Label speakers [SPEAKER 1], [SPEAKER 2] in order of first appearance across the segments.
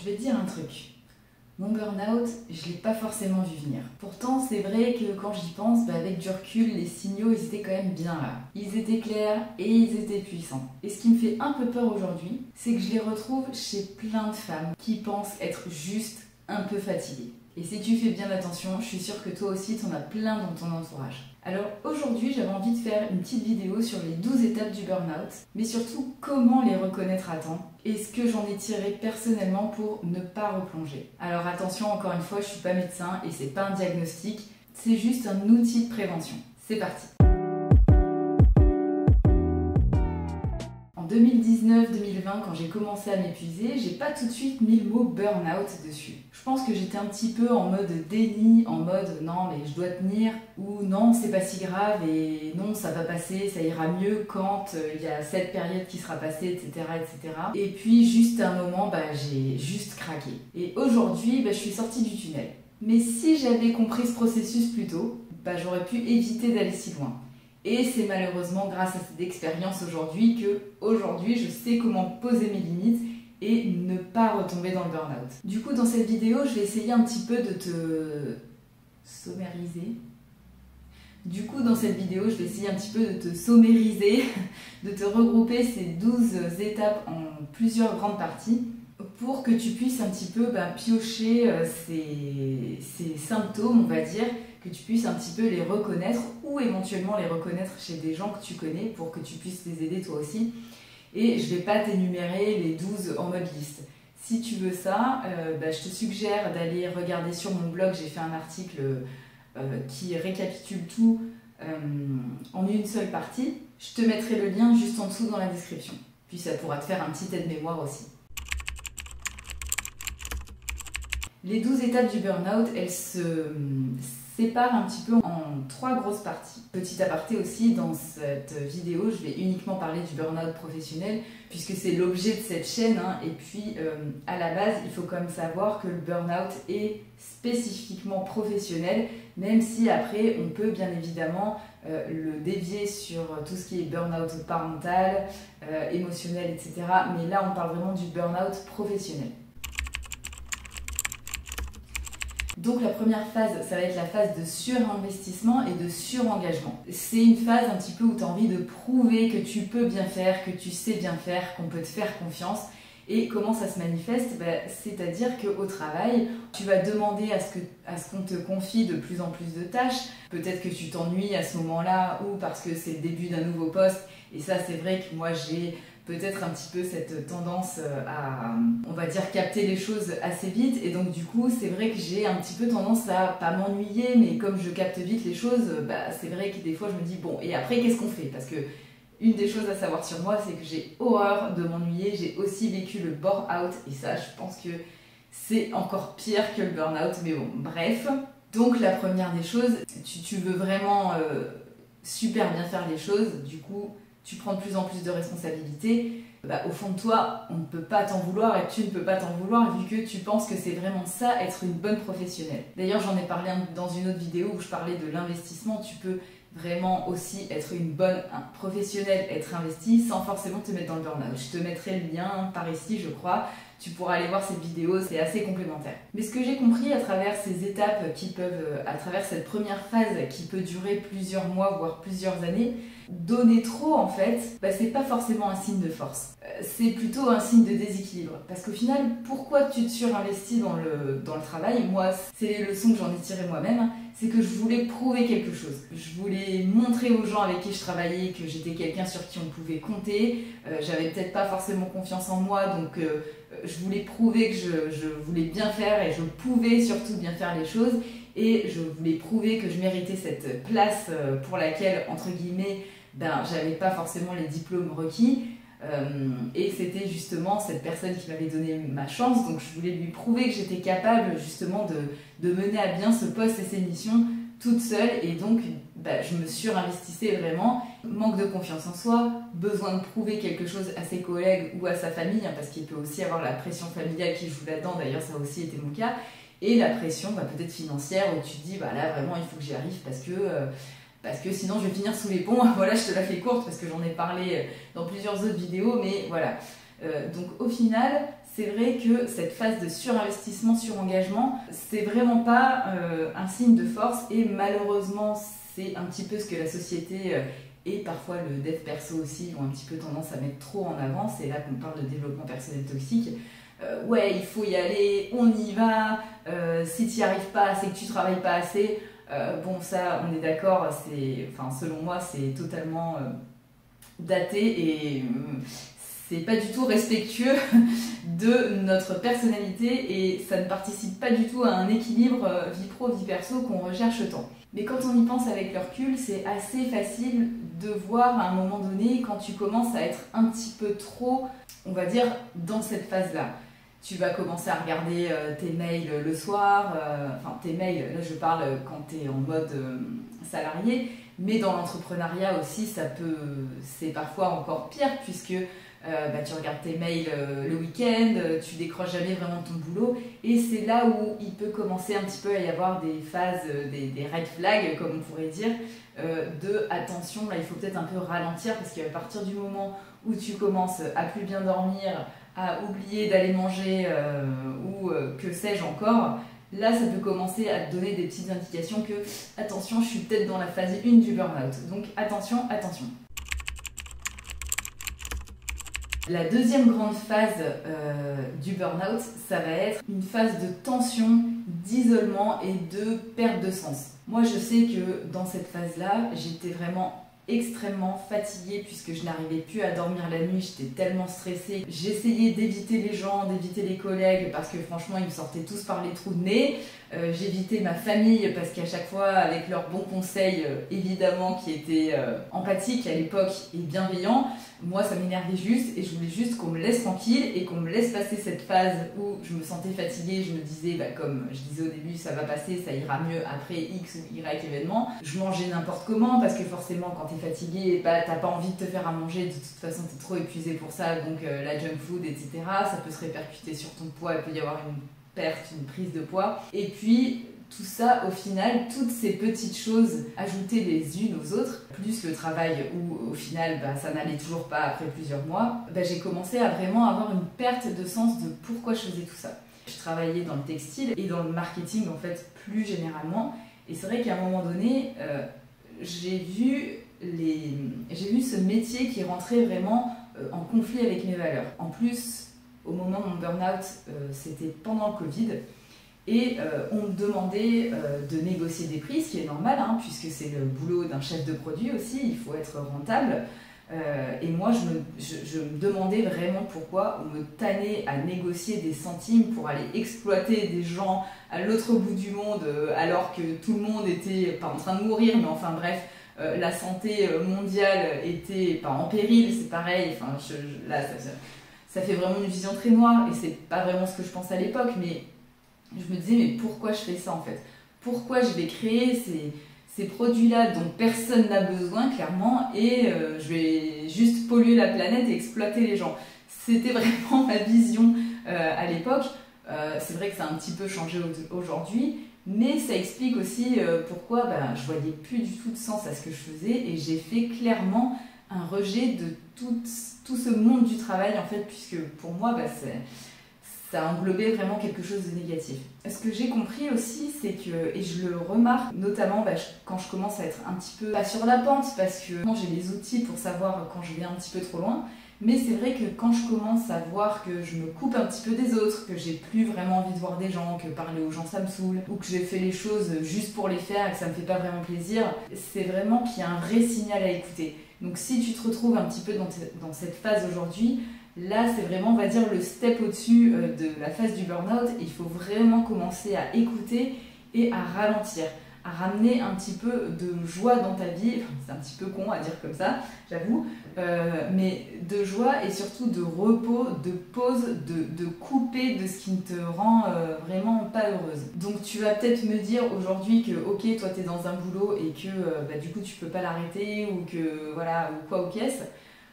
[SPEAKER 1] vais te dire un truc. Mon burn-out, je ne l'ai pas forcément vu venir. Pourtant, c'est vrai que quand j'y pense, avec du recul, les signaux, ils étaient quand même bien là. Ils étaient clairs et ils étaient puissants. Et ce qui me fait un peu peur aujourd'hui, c'est que je les retrouve chez plein de femmes qui pensent être juste un peu fatiguées. Et si tu fais bien attention, je suis sûre que toi aussi, tu en as plein dans ton entourage. Alors aujourd'hui, j'avais envie de faire une petite vidéo sur les 12 étapes du burn-out, mais surtout comment les reconnaître à temps et ce que j'en ai tiré personnellement pour ne pas replonger. Alors attention, encore une fois, je suis pas médecin et c'est pas un diagnostic, c'est juste un outil de prévention. C'est parti. En 2019-2020, quand j'ai commencé à m'épuiser, j'ai pas tout de suite mis le mot burn-out dessus. Je pense que j'étais un petit peu en mode déni, en mode non mais je dois tenir, ou non c'est pas si grave et non ça va passer, ça ira mieux quand il y a cette période qui sera passée, etc. etc. Et puis juste à un moment, j'ai juste craqué. Et aujourd'hui, je suis sortie du tunnel. Mais si j'avais compris ce processus plus tôt, j'aurais pu éviter d'aller si loin. Et c'est malheureusement grâce à cette expérience aujourd'hui que je sais comment poser mes limites et ne pas retomber dans le burn-out. Du coup, dans cette vidéo, je vais essayer un petit peu de te sommariser. De te regrouper ces 12 étapes en plusieurs grandes parties pour que tu puisses un petit peu piocher ces symptômes, on va dire, que tu puisses un petit peu les reconnaître ou éventuellement les reconnaître chez des gens que tu connais pour que tu puisses les aider toi aussi. Et je ne vais pas t'énumérer les 12 en mode liste. Si tu veux ça, je te suggère d'aller regarder sur mon blog, j'ai fait un article qui récapitule tout en une seule partie. Je te mettrai le lien juste en dessous dans la description. Puis ça pourra te faire un petit aide-mémoire aussi. Les 12 étapes du burn-out, elles se séparent un petit peu en 3 grosses parties. Petit aparté aussi, dans cette vidéo, je vais uniquement parler du burn-out professionnel, puisque c'est l'objet de cette chaîne. Et puis, à la base, il faut quand même savoir que le burn-out est spécifiquement professionnel, même si après, on peut bien évidemment le dévier sur tout ce qui est burn-out parental, émotionnel, etc. Mais là, on parle vraiment du burn-out professionnel. Donc la première phase, ça va être la phase de surinvestissement et de surengagement. C'est une phase un petit peu où tu as envie de prouver que tu peux bien faire, que tu sais bien faire, qu'on peut te faire confiance. Et comment ça se manifeste? C'est-à-dire qu'au travail, tu vas demander à ce qu'on te confie de plus en plus de tâches. Peut-être que tu t'ennuies à ce moment-là ou parce que c'est le début d'un nouveau poste. Et ça, c'est vrai que moi, j'ai peut-être un petit peu cette tendance à, on va dire, capter les choses assez vite. Et donc, du coup, c'est vrai que j'ai un petit peu tendance à pas m'ennuyer, mais comme je capte vite les choses, c'est vrai que des fois, je me dis, bon, et après, qu'est-ce qu'on fait? Parce que une des choses à savoir sur moi, c'est que j'ai horreur de m'ennuyer. J'ai aussi vécu le bore-out et ça, je pense que c'est encore pire que le burn-out. Mais bon, bref. Donc la première des choses, tu veux vraiment super bien faire les choses. Du coup, tu prends de plus en plus de responsabilités. Au fond de toi, on ne peut pas t'en vouloir et tu ne peux pas t'en vouloir vu que tu penses que c'est vraiment ça, être une bonne professionnelle. D'ailleurs, j'en ai parlé dans une autre vidéo où je parlais de l'investissement. Tu peux vraiment aussi être une bonne professionnelle, être investie sans forcément te mettre dans le burn-out. Je te mettrai le lien par ici, je crois. Tu pourras aller voir cette vidéo, c'est assez complémentaire. Mais ce que j'ai compris à travers ces étapes à travers cette première phase qui peut durer plusieurs mois, voire plusieurs années, donner trop en fait, c'est pas forcément un signe de force. C'est plutôt un signe de déséquilibre. Parce qu'au final, pourquoi tu te surinvestis dans le travail? Moi, c'est les leçons que j'en ai tirées moi-même, c'est que je voulais prouver quelque chose. Je voulais montrer aux gens avec qui je travaillais que j'étais quelqu'un sur qui on pouvait compter. J'avais peut-être pas forcément confiance en moi, donc je voulais prouver que je voulais bien faire et je pouvais surtout bien faire les choses. Et je voulais prouver que je méritais cette place pour laquelle, entre guillemets, j'avais pas forcément les diplômes requis. Et c'était justement cette personne qui m'avait donné ma chance, donc je voulais lui prouver que j'étais capable justement de mener à bien ce poste et ses missions toute seule, et donc je me surinvestissais vraiment. Manque de confiance en soi, besoin de prouver quelque chose à ses collègues ou à sa famille, parce qu'il peut aussi avoir la pression familiale qui joue là-dedans, d'ailleurs ça a aussi été mon cas, et la pression peut-être financière où tu te dis là vraiment il faut que j'y arrive parce que sinon je vais finir sous les ponts. Voilà, je te la fais courte parce que j'en ai parlé dans plusieurs autres vidéos, mais voilà. Donc au final, c'est vrai que cette phase de surinvestissement, surengagement, c'est vraiment pas un signe de force et malheureusement c'est un petit peu ce que la société et parfois le dev perso aussi ont un petit peu tendance à mettre trop en avant. C'est là qu'on parle de développement personnel toxique. Ouais, il faut y aller, on y va, si tu n'y arrives pas, c'est que tu travailles pas assez. Bon, ça, on est d'accord, enfin, selon moi, c'est totalement daté et c'est pas du tout respectueux de notre personnalité et ça ne participe pas du tout à un équilibre vie pro, vie perso qu'on recherche tant. Mais quand on y pense avec le recul, c'est assez facile de voir à un moment donné quand tu commences à être un petit peu trop, on va dire, dans cette phase-là. Tu vas commencer à regarder tes mails le soir, enfin tes mails, là je parle quand tu es en mode salarié, mais dans l'entrepreneuriat aussi, c'est parfois encore pire puisque tu regardes tes mails le week-end, tu décroches jamais vraiment ton boulot et c'est là où il peut commencer un petit peu à y avoir des phases, des red flags comme on pourrait dire, de attention, là il faut peut-être un peu ralentir parce qu'à partir du moment où tu commences à plus bien dormir, à oublier d'aller manger ou que sais-je encore, là ça peut commencer à te donner des petites indications que attention, je suis peut-être dans la phase 1 du burn-out. Donc attention, attention. La deuxième grande phase du burn-out, ça va être une phase de tension, d'isolement et de perte de sens. Moi je sais que dans cette phase-là, j'étais vraiment extrêmement fatiguée puisque je n'arrivais plus à dormir la nuit, j'étais tellement stressée. J'essayais d'éviter les gens, d'éviter les collègues parce que franchement ils me sortaient tous par les trous de nez. J'évitais ma famille parce qu'à chaque fois avec leurs bons conseils évidemment qui étaient empathiques à l'époque et bienveillants, moi ça m'énervait juste et je voulais juste qu'on me laisse tranquille et qu'on me laisse passer cette phase où je me sentais fatiguée, je me disais comme je disais au début ça va passer, ça ira mieux après X ou Y événement. Je mangeais n'importe comment parce que forcément quand t'es fatigué, t'as pas envie de te faire à manger, de toute façon t'es trop épuisé pour ça, donc la junk food etc. Ça peut se répercuter sur ton poids, il peut y avoir une perte, une prise de poids. Et puis tout ça, au final, toutes ces petites choses ajoutées les unes aux autres, plus le travail où au final ça n'allait toujours pas après plusieurs mois, j'ai commencé à vraiment avoir une perte de sens de pourquoi je faisais tout ça. Je travaillais dans le textile et dans le marketing en fait plus généralement. Et c'est vrai qu'à un moment donné, j'ai vu ce métier qui rentrait vraiment en conflit avec mes valeurs. En plus, au moment de mon burn-out, c'était pendant le Covid, et on me demandait de négocier des prix, ce qui est normal, hein, puisque c'est le boulot d'un chef de produit aussi, il faut être rentable. Et moi, je me demandais vraiment pourquoi on me tannait à négocier des centimes pour aller exploiter des gens à l'autre bout du monde, alors que tout le monde était pas en train de mourir, mais enfin bref, la santé mondiale était pas en péril, c'est pareil. Enfin, là, ça fait vraiment une vision très noire et c'est pas vraiment ce que je pense à l'époque, mais je me disais mais pourquoi je fais ça en fait? Pourquoi je vais créer ces produits-là dont personne n'a besoin clairement et je vais juste polluer la planète et exploiter les gens? C'était vraiment ma vision à l'époque. C'est vrai que ça a un petit peu changé aujourd'hui, mais ça explique aussi pourquoi je voyais plus du tout de sens à ce que je faisais et j'ai fait clairement un rejet de tout ce monde du travail en fait, puisque pour moi ça englobait vraiment quelque chose de négatif. Ce que j'ai compris aussi, c'est que, et je le remarque notamment quand je commence à être un petit peu pas sur la pente, parce que j'ai les outils pour savoir quand je vais un petit peu trop loin, mais c'est vrai que quand je commence à voir que je me coupe un petit peu des autres, que j'ai plus vraiment envie de voir des gens, que parler aux gens ça me saoule, ou que j'ai fait les choses juste pour les faire et que ça me fait pas vraiment plaisir, c'est vraiment qu'il y a un vrai signal à écouter. Donc si tu te retrouves un petit peu dans cette phase aujourd'hui, là c'est vraiment, on va dire, le step au-dessus de la phase du burn-out. Il faut vraiment commencer à écouter et à ralentir, à ramener un petit peu de joie dans ta vie. Enfin, c'est un petit peu con à dire comme ça, j'avoue, mais de joie et surtout de repos, de pause, de couper de ce qui ne te rend vraiment pas heureuse. Donc tu vas peut-être me dire aujourd'hui que ok, toi t'es dans un boulot et que du coup tu peux pas l'arrêter ou que voilà, ou quoi ou qu'est-ce.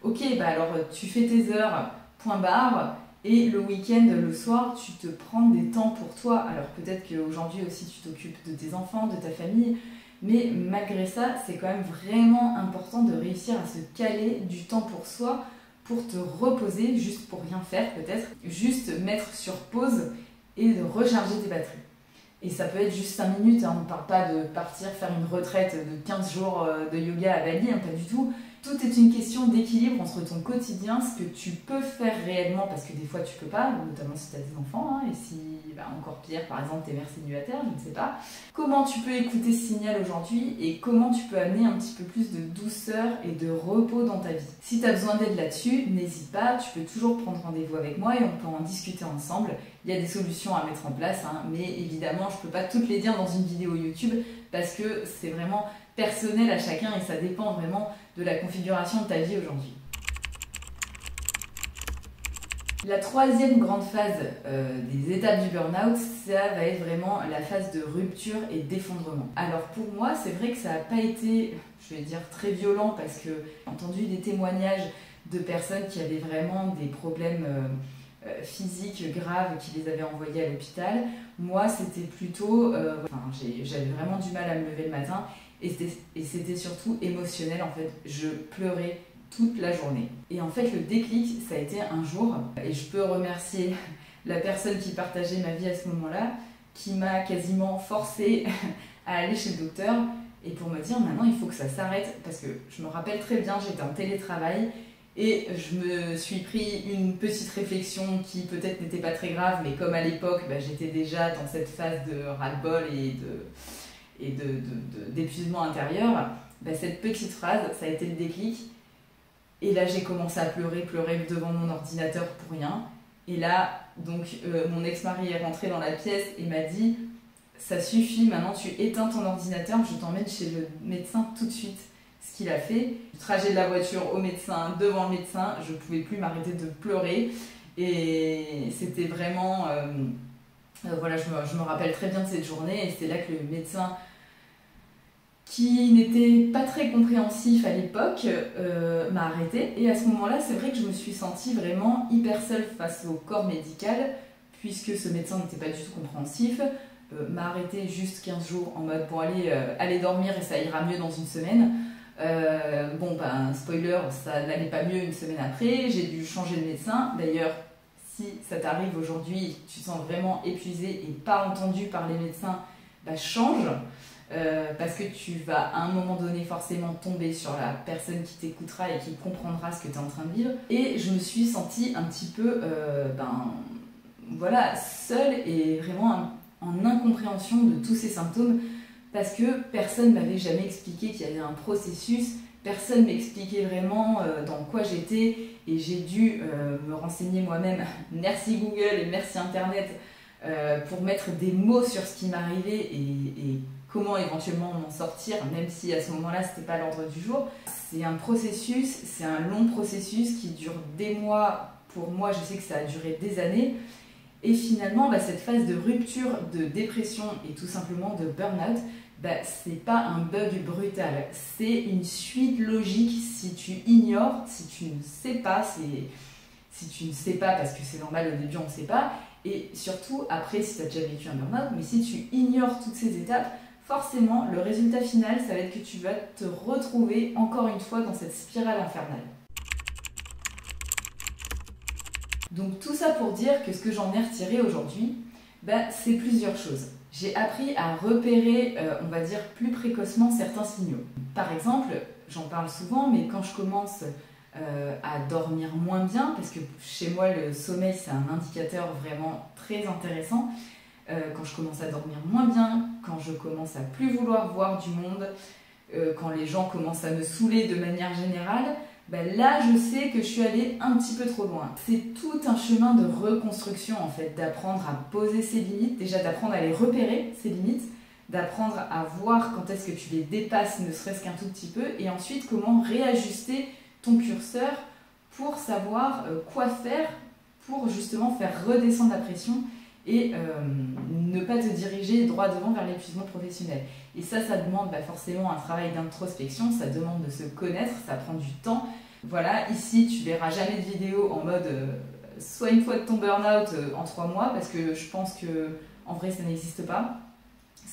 [SPEAKER 1] Ok, alors tu fais tes heures, point barre, et le week-end, le soir, tu te prends des temps pour toi. Alors peut-être qu'aujourd'hui aussi tu t'occupes de tes enfants, de ta famille, mais malgré ça, c'est quand même vraiment important de réussir à se caler du temps pour soi pour te reposer, juste pour rien faire peut-être, juste mettre sur pause et de recharger tes batteries. Et ça peut être juste 5 minutes, hein. On ne parle pas de partir faire une retraite de 15 jours de yoga à Bali, hein, pas du tout. Tout est une question d'équilibre entre ton quotidien, ce que tu peux faire réellement, parce que des fois tu peux pas, notamment si tu as des enfants, hein, et si, encore pire, par exemple, t'es mère célibataire, je ne sais pas. Comment tu peux écouter ce signal aujourd'hui et comment tu peux amener un petit peu plus de douceur et de repos dans ta vie. Si tu as besoin d'aide là-dessus, n'hésite pas, tu peux toujours prendre rendez-vous avec moi et on peut en discuter ensemble. Il y a des solutions à mettre en place, hein, mais évidemment, je ne peux pas toutes les dire dans une vidéo YouTube parce que c'est vraiment personnel à chacun et ça dépend vraiment de la configuration de ta vie aujourd'hui. La troisième grande phase des étapes du burn-out, ça va être vraiment la phase de rupture et d'effondrement. Alors pour moi, c'est vrai que ça n'a pas été, je vais dire, très violent parce que j'ai entendu des témoignages de personnes qui avaient vraiment des problèmes physiques graves qui les avaient envoyés à l'hôpital. Moi, c'était plutôt, j'avais vraiment du mal à me lever le matin et c'était surtout émotionnel en fait. Je pleurais toute la journée. Et en fait, le déclic, ça a été un jour, et je peux remercier la personne qui partageait ma vie à ce moment-là, qui m'a quasiment forcée à aller chez le docteur et pour me dire maintenant il faut que ça s'arrête parce que je me rappelle très bien, j'étais en télétravail et je me suis pris une petite réflexion qui peut-être n'était pas très grave, mais comme à l'époque j'étais déjà dans cette phase de ras-le-bol et d'épuisement intérieur, cette petite phrase, ça a été le déclic. Et là, j'ai commencé à pleurer devant mon ordinateur pour rien. Et là, donc, mon ex-mari est rentré dans la pièce et m'a dit « Ça suffit, maintenant tu éteins ton ordinateur, je t'emmène chez le médecin tout de suite. » Ce qu'il a fait, le trajet de la voiture au médecin, devant le médecin, je ne pouvais plus m'arrêter de pleurer. Et c'était vraiment... voilà, je me rappelle très bien de cette journée et c'est là que le médecin, qui n'était pas très compréhensif à l'époque, m'a arrêtée. Et à ce moment-là, c'est vrai que je me suis sentie vraiment hyper seule face au corps médical, puisque ce médecin n'était pas du tout compréhensif, m'a arrêtée juste 15 jours en mode « bon allez dormir et ça ira mieux dans une semaine ». Spoiler, ça n'allait pas mieux une semaine après, j'ai dû changer de médecin. D'ailleurs, si ça t'arrive aujourd'hui, tu te sens vraiment épuisé et pas entendu par les médecins, change. Parce que tu vas à un moment donné forcément tomber sur la personne qui t'écoutera et qui comprendra ce que tu es en train de vivre. Et je me suis sentie un petit peu seule et vraiment en incompréhension de tous ces symptômes parce que personne ne m'avait jamais expliqué qu'il y avait un processus, personne m'expliquait vraiment dans quoi j'étais et j'ai dû me renseigner moi-même. Merci Google et merci Internet pour mettre des mots sur ce qui m'arrivait et comment éventuellement m'en sortir, même si à ce moment-là, c'était pas l'ordre du jour. C'est un processus, c'est un long processus qui dure des mois. Pour moi, je sais que ça a duré des années. Et finalement, cette phase de rupture, de dépression et tout simplement de burn-out, c'est pas un bug brutal. C'est une suite logique si tu ignores, si tu ne sais pas, parce que c'est normal, au début on ne sait pas, et surtout après si tu as déjà vécu un burn-out, mais si tu ignores toutes ces étapes, forcément, le résultat final, ça va être que tu vas te retrouver encore une fois dans cette spirale infernale. Donc tout ça pour dire que ce que j'en ai retiré aujourd'hui, c'est plusieurs choses. J'ai appris à repérer, on va dire, plus précocement certains signaux. Par exemple, j'en parle souvent, mais quand je commence à dormir moins bien, parce que chez moi, le sommeil, c'est un indicateur vraiment très intéressant, quand je commence à dormir moins bien, quand je commence à plus vouloir voir du monde, quand les gens commencent à me saouler de manière générale, là je sais que je suis allée un petit peu trop loin. C'est tout un chemin de reconstruction en fait, d'apprendre à poser ses limites, déjà d'apprendre à les repérer, ses limites, d'apprendre à voir quand est-ce que tu les dépasses, ne serait-ce qu'un tout petit peu, et ensuite comment réajuster ton curseur pour savoir quoi faire pour justement faire redescendre la pression et ne pas te diriger droit devant vers l'épuisement professionnel. Et ça demande forcément un travail d'introspection, ça demande de se connaître, ça prend du temps. Voilà, ici tu verras jamais de vidéo en mode sois une fois de ton burn-out en 3 mois, parce que je pense que en vrai ça n'existe pas.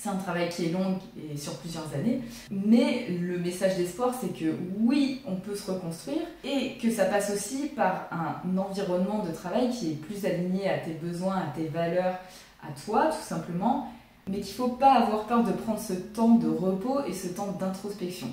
[SPEAKER 1] C'est un travail qui est long et sur plusieurs années, mais le message d'espoir, c'est que oui, on peut se reconstruire et que ça passe aussi par un environnement de travail qui est plus aligné à tes besoins, à tes valeurs, à toi tout simplement, mais qu'il ne faut pas avoir peur de prendre ce temps de repos et ce temps d'introspection.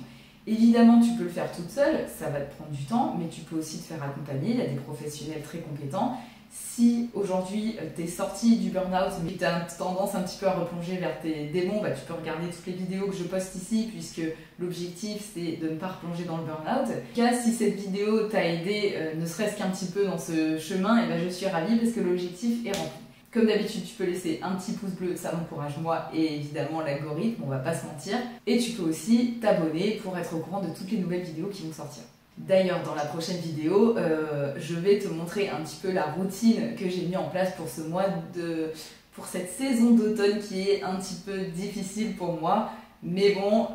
[SPEAKER 1] Évidemment, tu peux le faire toute seule, ça va te prendre du temps, mais tu peux aussi te faire accompagner, il y a des professionnels très compétents. Si aujourd'hui tu es sorti du burn-out mais tu as tendance un petit peu à replonger vers tes démons, tu peux regarder toutes les vidéos que je poste ici puisque l'objectif c'est de ne pas replonger dans le burn-out. En tout cas, si cette vidéo t'a aidé ne serait-ce qu'un petit peu dans ce chemin, et je suis ravie parce que l'objectif est rempli. Comme d'habitude, tu peux laisser un petit pouce bleu, ça m'encourage moi et évidemment l'algorithme, on va pas se mentir. Et tu peux aussi t'abonner pour être au courant de toutes les nouvelles vidéos qui vont sortir. D'ailleurs, dans la prochaine vidéo, je vais te montrer un petit peu la routine que j'ai mis en place pour pour cette saison d'automne qui est un petit peu difficile pour moi. Mais bon,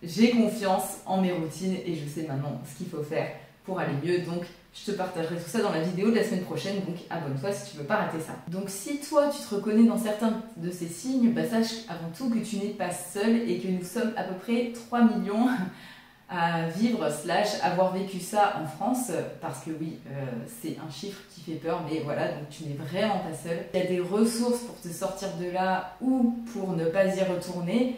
[SPEAKER 1] j'ai confiance en mes routines et je sais maintenant ce qu'il faut faire pour aller mieux. Donc, je te partagerai tout ça dans la vidéo de la semaine prochaine. Donc, abonne-toi si tu veux pas rater ça. Donc, si toi, tu te reconnais dans certains de ces signes, sache avant tout que tu n'es pas seul et que nous sommes à peu près 3 millions à vivre / avoir vécu ça en France, parce que oui, c'est un chiffre qui fait peur, mais voilà, donc tu n'es vraiment pas seul. Il y a des ressources pour te sortir de là ou pour ne pas y retourner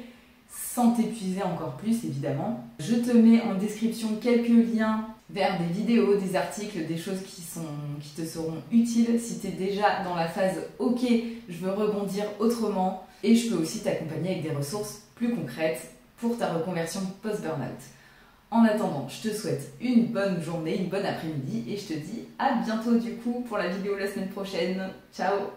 [SPEAKER 1] sans t'épuiser encore plus évidemment. Je te mets en description quelques liens vers des vidéos, des articles, des choses qui te seront utiles si tu es déjà dans la phase ok, je veux rebondir autrement, et je peux aussi t'accompagner avec des ressources plus concrètes pour ta reconversion post-burnout. En attendant, je te souhaite une bonne journée, une bonne après-midi et je te dis à bientôt du coup pour la vidéo la semaine prochaine. Ciao!